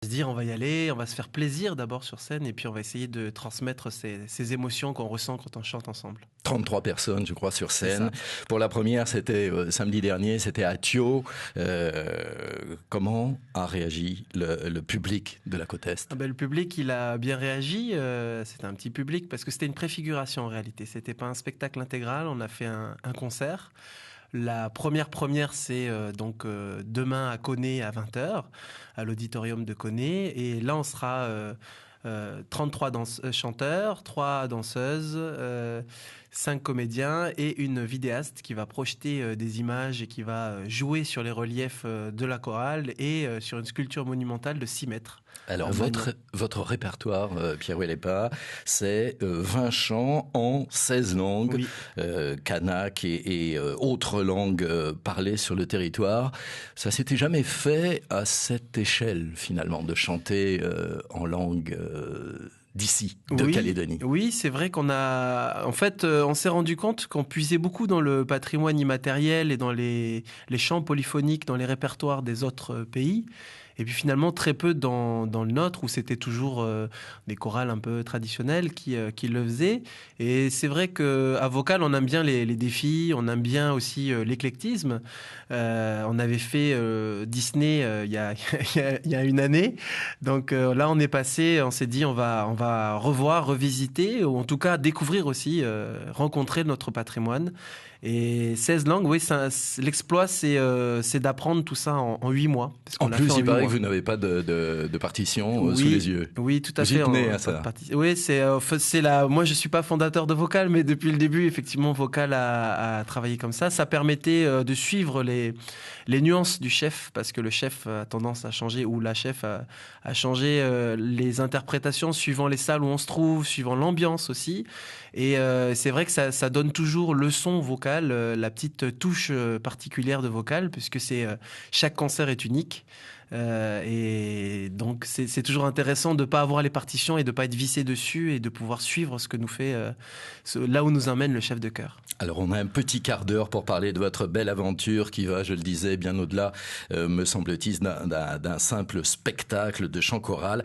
Se dire on va y aller, on va se faire plaisir d'abord sur scène et puis on va essayer de transmettre ces émotions qu'on ressent quand on chante ensemble. 33 personnes, je crois, sur C'est scène. ça. Pour la première, c'était samedi dernier, c'était à Thio. Comment a réagi le public de la côte Est? Ah ben, le public, il a bien réagi. C'était un petit public parce que c'était une préfiguration en réalité. C'était pas un spectacle intégral. On a fait un concert. La première, c'est demain à Koné à 20h, à l'auditorium de Koné. Et là, on sera 33 chanteurs, 3 danseuses, 5 comédiens et une vidéaste qui va projeter des images et qui va jouer sur les reliefs de la chorale et sur une sculpture monumentale de 6 mètres. Alors, Magnon. votre répertoire, Pierre Ouellepa, c'est 20 chants en 16 langues, Oui. kanak et autres langues parlées sur le territoire. Ça s'était jamais fait à cette échelle, finalement, de chanter en langue d'ici, de Oui, Calédonie. oui, c'est vrai on s'est rendu compte qu'on puisait beaucoup dans le patrimoine immatériel et dans les chants polyphoniques, dans les répertoires des autres pays. Et puis finalement, très peu dans le nôtre, où c'était toujours des chorales un peu traditionnelles qui le faisaient. Et c'est vrai qu'à Vocal, on aime bien les défis, on aime bien aussi l'éclectisme. On avait fait Disney il y a une année. Donc là, on s'est dit, on va revoir, revisiter, ou en tout cas découvrir aussi, rencontrer notre patrimoine. Et 16 langues, oui, l'exploit, c'est d'apprendre tout ça en 8 mois. Parce qu'on En l'a plus, fait en il 8 paraît que mois. vous n'avez pas de partition sous Oui, les yeux. oui, tout à Vous y fait. tenez à ça. Oui, moi, je suis pas fondateur de Vocal, mais depuis le début, effectivement, Vocal a travaillé comme ça. Ça permettait de suivre les nuances du chef, parce que le chef a tendance à changer, ou la chef a changé les interprétations suivant les salles où on se trouve, suivant l'ambiance aussi. Et c'est vrai que ça donne toujours le son vocal, la petite touche particulière de vocal, puisque chaque concert est unique. Et donc c'est toujours intéressant de pas avoir les partitions et de pas être vissé dessus et de pouvoir suivre ce que nous fait là où nous emmène le chef de chœur. Alors, on a un petit quart d'heure pour parler de votre belle aventure qui va, je le disais, bien au-delà, me semble-t-il, d'un simple spectacle de chant choral.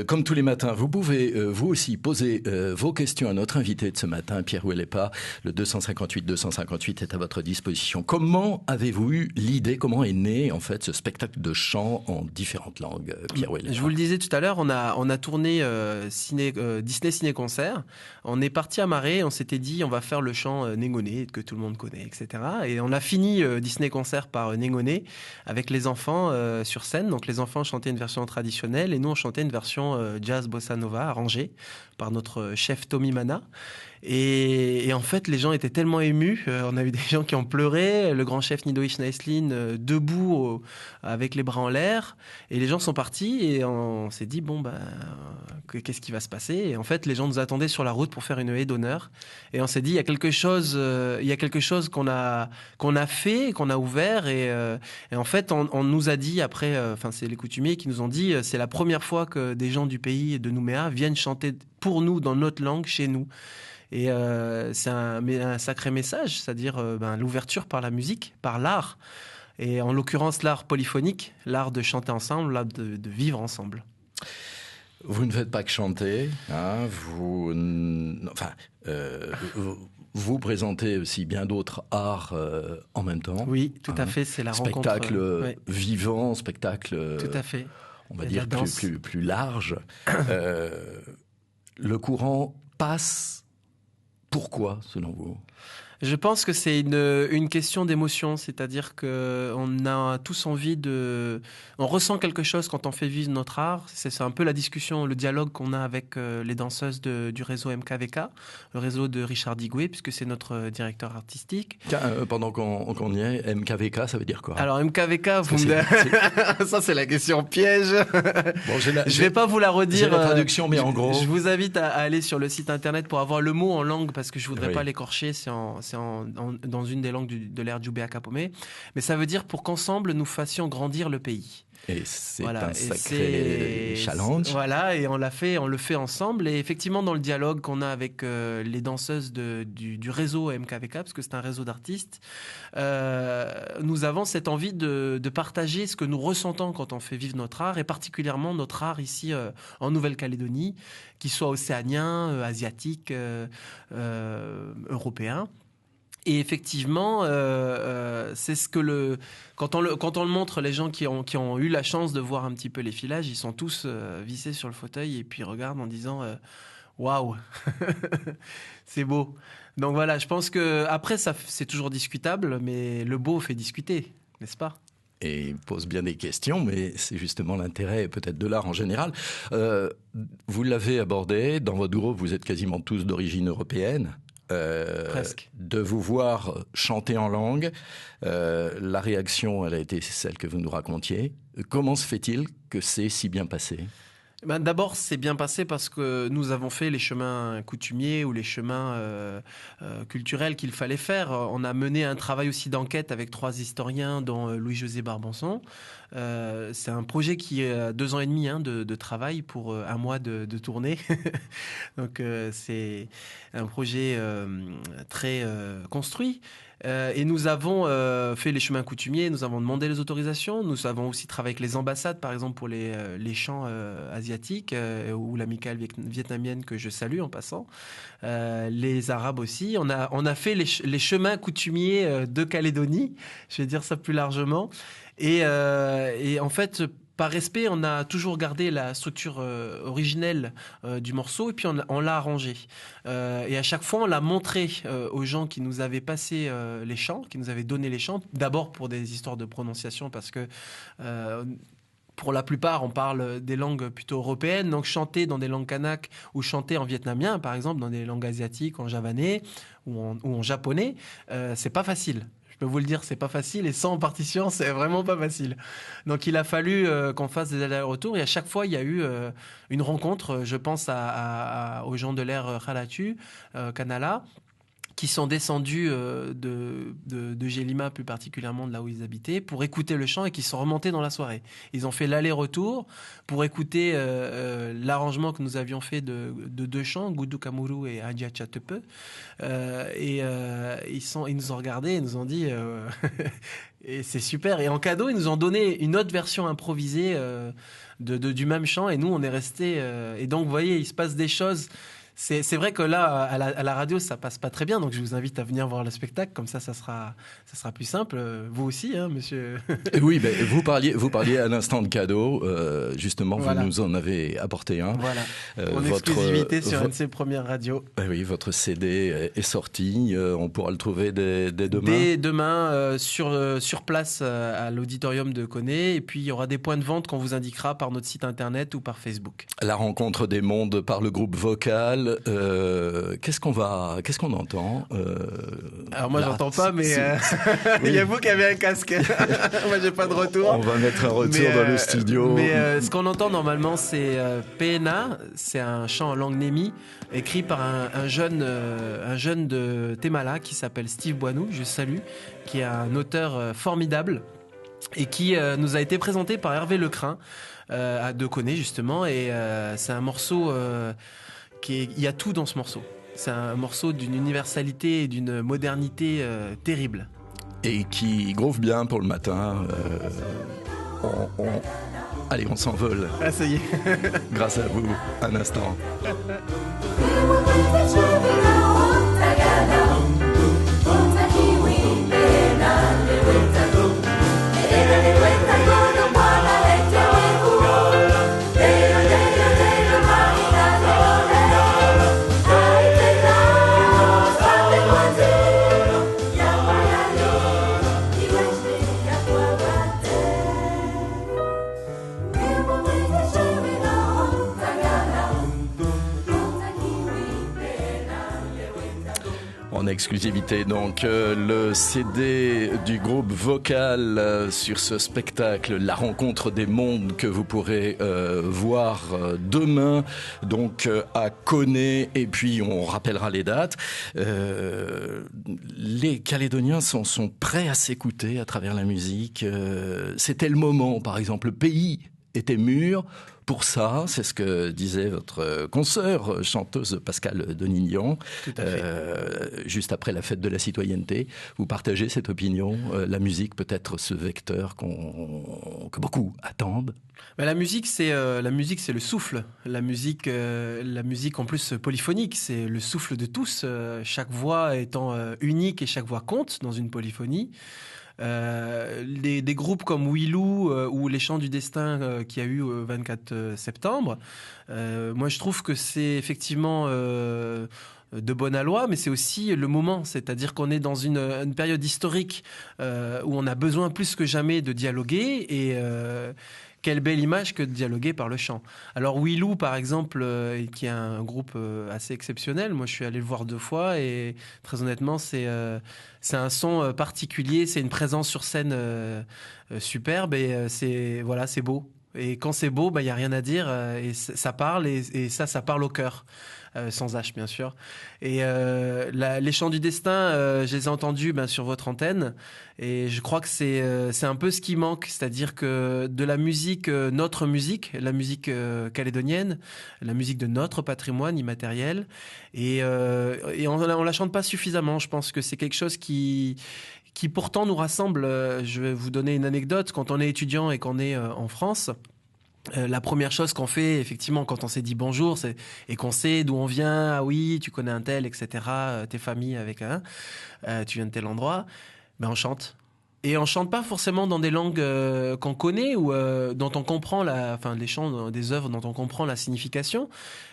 Comme tous les matins, vous pouvez, vous aussi, poser vos questions à notre invité de ce matin, Pierre Ouellepa. Le 258 est à votre disposition. Comment avez-vous eu l'idée, comment est né, en fait, ce spectacle de chant en différentes langues, Pierre Ouellepa? Je vous le disais tout à l'heure, on a tourné Disney Ciné Concert. On est parti à Marais, on s'était dit on va faire le chant Négoné, que tout le monde connaît, etc. Et on a fini Disney Concert par Négoné avec les enfants sur scène. Donc les enfants chantaient une version traditionnelle et nous on chantait une version jazz bossa nova arrangée par notre chef Tommy Mana. Et en fait, les gens étaient tellement émus. On a eu des gens qui ont pleuré. Le grand chef Nido Ishnaislin debout avec les bras en l'air. Et les gens sont partis et on s'est dit, qu'est-ce qui va se passer? Et en fait, les gens nous attendaient sur la route pour faire une haie d'honneur. Et on s'est dit, il y a quelque chose qu'on a fait, qu'on a ouvert. Et en fait, on nous a dit après, c'est les coutumiers qui nous ont dit, c'est la première fois que des gens du pays de Nouméa viennent chanter pour nous dans notre langue, chez nous. Et c'est un sacré message, c'est-à-dire l'ouverture par la musique, par l'art. Et en l'occurrence, l'art polyphonique, l'art de chanter ensemble, l'art de vivre ensemble. Vous ne faites pas que chanter, hein, vous présentez aussi bien d'autres arts en même temps. Oui, tout à fait, c'est la rencontre. Spectacle vivant, spectacle, tout à fait. on va dire plus large. Le courant passe. Pourquoi, selon vous ? Je pense que c'est une question d'émotion, c'est-à-dire qu'on a tous envie on ressent quelque chose quand on fait vivre notre art. C'est un peu la discussion, le dialogue qu'on a avec les danseuses du réseau MKVK, le réseau de Richard Digoué, puisque c'est notre directeur artistique. Tiens, pendant qu'on y est, MKVK, ça veut dire quoi ? Alors MKVK, ça c'est la question piège. Bon, je vais pas vous la redire. J'ai la traduction, mais en gros. Je vous invite à aller sur le site internet pour avoir le mot en langue, parce que je voudrais Oui. pas l'écorcher. C'est dans une des langues de l'ère Djoubéa Kapomé. Mais ça veut dire pour qu'ensemble nous fassions grandir le pays. Et c'est Voilà. un sacré challenge. Voilà, et on le fait ensemble. Et effectivement, dans le dialogue qu'on a avec les danseuses du réseau MKVK, parce que c'est un réseau d'artistes, nous avons cette envie de partager ce que nous ressentons quand on fait vivre notre art, et particulièrement notre art ici en Nouvelle-Calédonie, qu'il soit océanien, asiatique, européen. Et effectivement, c'est ce que quand on le montre, les gens qui ont eu la chance de voir un petit peu les filages, ils sont tous vissés sur le fauteuil et puis regardent en disant waouh, c'est beau. Donc voilà, je pense que après ça c'est toujours discutable, mais le beau fait discuter, n'est-ce pas? Et il pose bien des questions, mais c'est justement l'intérêt peut-être de l'art en général. Vous l'avez abordé, dans votre groupe, vous êtes quasiment tous d'origine européenne. Presque. De vous voir chanter en langue, la réaction, elle a été celle que vous nous racontiez. Comment se fait-il que c'est si bien passé ? D'abord, c'est bien passé parce que nous avons fait les chemins coutumiers ou les chemins culturels qu'il fallait faire. On a mené un travail aussi d'enquête avec 3 historiens, dont Louis-José Barbanson. C'est un projet qui est 2 ans et demi de travail pour 1 mois de tournée. Donc, c'est un projet très construit. Et nous avons fait les chemins coutumiers, nous avons demandé les autorisations, nous avons aussi travaillé avec les ambassades, par exemple pour les chants asiatiques ou l'amicale vietnamienne que je salue en passant, les Arabes aussi. On a fait les chemins coutumiers de Calédonie, je vais dire ça plus largement. Et en fait, par respect, on a toujours gardé la structure originelle du morceau et puis on l'a arrangé. Et à chaque fois, on l'a montré aux gens qui nous avaient passé les chants, qui nous avaient donné les chants. D'abord pour des histoires de prononciation parce que pour la plupart, on parle des langues plutôt européennes. Donc chanter dans des langues kanak ou chanter en vietnamien, par exemple, dans des langues asiatiques, en javanais ou en japonais, c'est pas facile. Je peux vous le dire, c'est pas facile et sans partition, c'est vraiment pas facile. Donc il a fallu qu'on fasse des allers-retours et à chaque fois il y a eu une rencontre. Je pense aux gens de l'ère Khalatu, Kanala, qui sont descendus de Gélima, plus particulièrement de là où ils habitaient, pour écouter le chant et qui sont remontés dans la soirée. Ils ont fait l'aller-retour pour écouter l'arrangement que nous avions fait de 2 chants, Goudou Kamuru et Adja Chatepe. Ils nous ont regardés et nous ont dit et c'est super. Et en cadeau, ils nous ont donné une autre version improvisée du même chant et nous, on est restés. Et donc, vous voyez, il se passe des choses. C'est vrai que là, à la radio, ça passe pas très bien, donc je vous invite à venir voir le spectacle, comme ça sera plus simple. Vous aussi, hein, monsieur. Oui, ben, vous parliez à l'instant de cadeau, justement, voilà. Vous nous en avez apporté un. Voilà, en exclusivité sur une de ses premières radios. Oui, votre CD est sorti, on pourra le trouver dès demain. Dès demain, sur place à l'auditorium de Koné, et puis il y aura des points de vente qu'on vous indiquera par notre site internet ou par Facebook. La rencontre des mondes par le groupe vocal. Qu'est-ce qu'on entend Alors moi j'entends pas, mais il y a vous qui avez un casque. Moi j'ai pas de retour. On va mettre un retour dans le studio. Mais ce qu'on entend normalement c'est PNA, c'est un chant en langue némi écrit par un jeune de Temala qui s'appelle Steve Boinou, je salue, qui est un auteur formidable et qui nous a été présenté par Hervé Lecrin à De Koné justement, et c'est un morceau il y a tout dans ce morceau. C'est un morceau d'une universalité et d'une modernité terrible. Et qui groove bien pour le matin. Allez, on s'envole. Ah, ça y est. Grâce à vous, un instant. On exclusivité donc le CD du groupe Vocal sur ce spectacle La Rencontre des Mondes que vous pourrez voir demain donc à Koné, et puis on rappellera les dates. Les Calédoniens sont prêts à s'écouter à travers la musique. C'était le moment, par exemple, le pays était mûr pour ça, c'est ce que disait votre consoeur chanteuse Pascale Donignan juste après la fête de la citoyenneté. Vous partagez cette opinion? La musique peut être ce vecteur que beaucoup attendent. Mais la musique, c'est le souffle. La musique en plus polyphonique, c'est le souffle de tous. Chaque voix étant unique et chaque voix compte dans une polyphonie. Des groupes comme Willou ou Les Chants du Destin qu'il y a eu au 24 septembre, moi je trouve que c'est effectivement de bonne aloi, mais c'est aussi le moment, c'est-à-dire qu'on est dans une période historique où on a besoin plus que jamais de dialoguer, et quelle belle image que de dialoguer par le chant. Alors Willou, par exemple, qui est un groupe assez exceptionnel, moi je suis allé le voir 2 fois, et très honnêtement c'est un son particulier, c'est une présence sur scène superbe, et c'est beau. Et quand c'est beau, il y a rien à dire, et ça parle, et ça parle au cœur. Sans H bien sûr. Et les Chants du Destin, je les ai entendus sur votre antenne, et je crois que c'est un peu ce qui manque, c'est-à-dire que de la musique, notre musique, la musique calédonienne, la musique de notre patrimoine immatériel, et on la chante pas suffisamment. Je pense que c'est quelque chose qui pourtant nous rassemble. Je vais vous donner une anecdote. Quand on est étudiant et qu'on est en France, la première chose qu'on fait, effectivement, quand on s'est dit bonjour, et qu'on sait d'où on vient, ah oui, tu connais un tel, etc., tes familles avec un, tu viens de tel endroit, on chante. Et on chante pas forcément dans des langues qu'on connaît ou dont on comprend les chants des œuvres dont on comprend la signification,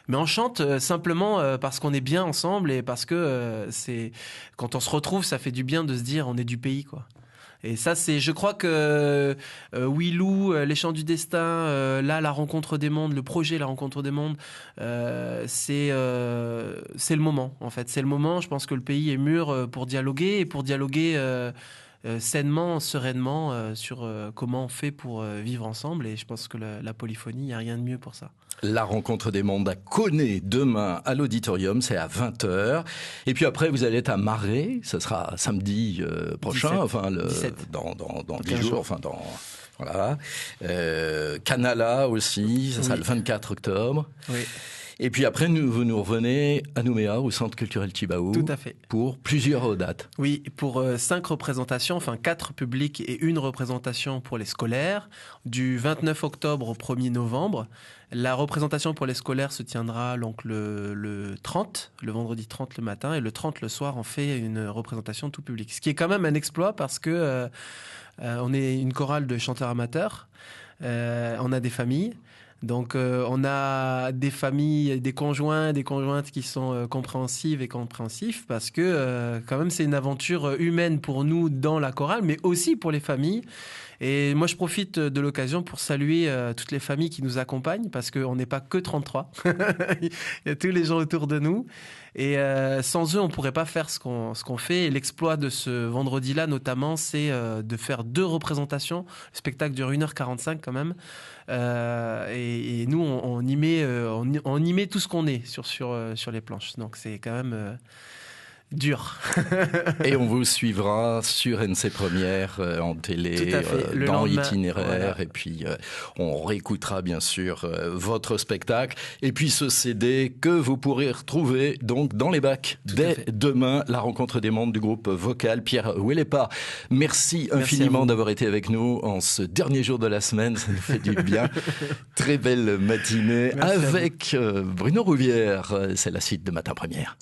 mais on chante simplement parce qu'on est bien ensemble, et parce que quand on se retrouve, ça fait du bien de se dire on est du pays, quoi. Et ça, je crois que Willou, Les Chants du Destin, La Rencontre des Mondes, le projet La Rencontre des Mondes, c'est le moment, en fait. C'est le moment. Je pense que le pays est mûr pour dialoguer, et pour dialoguer sainement, sereinement sur comment on fait pour vivre ensemble. Et je pense que la polyphonie, il n'y a rien de mieux pour ça. La Rencontre des Mondes à Koné, demain à l'Auditorium, c'est à 20h. Et puis après, vous allez être à Marais, ce sera samedi prochain, 17. Dans 10 jours, voilà. Canala aussi, ça sera le 24 octobre. Oui. Et puis après, vous nous revenez à Nouméa, au Centre culturel Chibaou. Tout à fait. Pour plusieurs dates. Oui, pour 5 représentations, 4 publics et 1 représentation pour les scolaires, du 29 octobre au 1er novembre. La représentation pour les scolaires se tiendra donc le 30, le vendredi 30 le matin, et le 30 le soir, on fait une représentation tout public. Ce qui est quand même un exploit, parce que on est une chorale de chanteurs amateurs, on a des familles. Donc on a des familles, des conjoints, des conjointes qui sont compréhensives et compréhensifs, parce que quand même c'est une aventure humaine pour nous dans la chorale, mais aussi pour les familles. Et moi je profite de l'occasion pour saluer toutes les familles qui nous accompagnent, parce qu'on n'est pas que 33. Il y a tous les gens autour de nous. Et sans eux, on pourrait pas faire ce qu'on fait. Et l'exploit de ce vendredi-là, notamment, c'est de faire 2 représentations. Le spectacle dure 1h45 quand même. Et nous, on y met tout ce qu'on est sur les planches. Donc c'est quand même dur. Et on vous suivra sur NC Première en télé, dans lendemain, Itinéraire, voilà. Et puis on réécoutera bien sûr votre spectacle, et puis ce CD que vous pourrez retrouver donc dans les bacs dès demain. La Rencontre des Mondes du groupe Vocal. Pierre Ouellepa, merci infiniment d'avoir été avec nous en ce dernier jour de la semaine, ça nous fait du bien. Très belle matinée. Merci avec Bruno Rouvière, c'est la suite de Matin Première.